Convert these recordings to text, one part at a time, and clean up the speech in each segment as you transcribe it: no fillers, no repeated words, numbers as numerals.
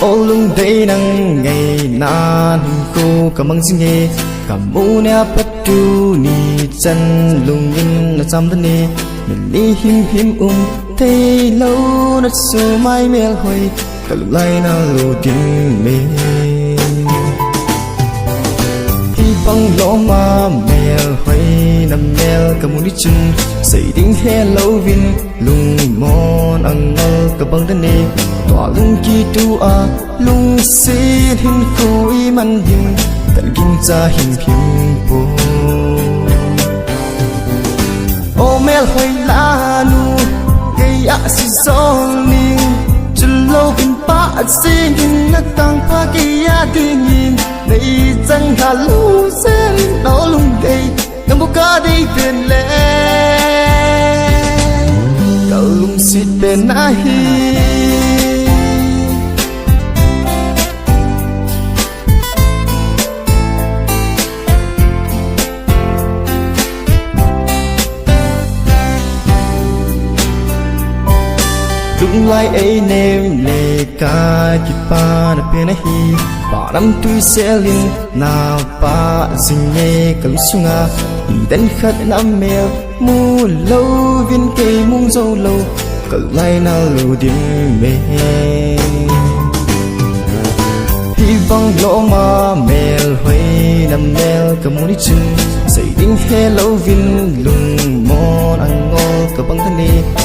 ô lung đây nang ngày nan cô cầm mang sinh nghe cầm u nè bắt du ni chân lung in là trăm thân nè mình đi him thấy lâu nó sơ mai mel hồi cả lúc lại na lô tin mê hi băng lỗ mà mel hồi nằm mel cầm u đi chân xây đinh he lâu vin lung mòn ăn ngơ cả băng thân nè tỏa lung kỳ tu à lung xin hin khui man ding tận kinh cha hin phim po ô mel hồi la nu cây ạ si zoni chân lâu vin pa xin hin na tang pa cây ạ kinh nhìn đây chân hà lu sen đó lung đây ngắm bốc cá đi thuyền lẽ cậu lung xịt bên ai lung lai ấy nem lệ ca chỉ pa na pe na hi ba năm tui sẽ linh na pa sinh nhẹ cầm sunga đến khát năm mèo mu lâu viên cây mung dâu lâu cậu lai na lâu điểm mê hy vọng lỗ mà mèo hơi nằm mèo cầm muốn đi chân xây đinh he lâu viên lung mòn ăn ngon cậu băng thân đi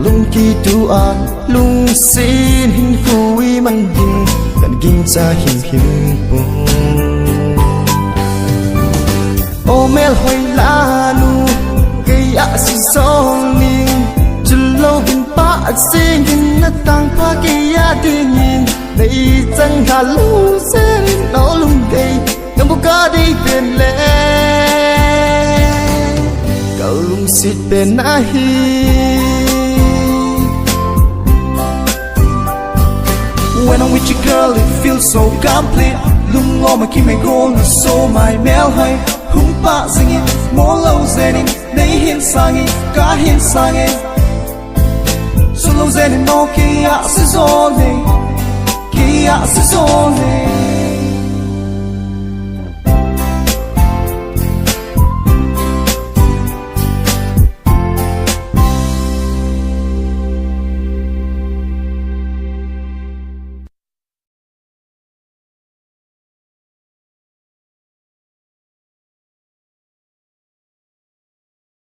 lung kỳ tu à lung xin hin khui man ding gần kinh cha him po ô mel hồi la nu cây ạ si zoni chân lâu vin pa xin hin na tang pa cây ạ tự nhiên đây chân hà lu sen đó lung đây ngắm bốc cá đi thuyền lẽ cậu lung xịt bên ai When I'm with you girl it feels so complete Lung lo mà khi mày go nó so mày mel hay Hung pa zingi mo lâu zenin Nei hin sangi ka hin sangi So lâu zenin no kia se zone Kia se zone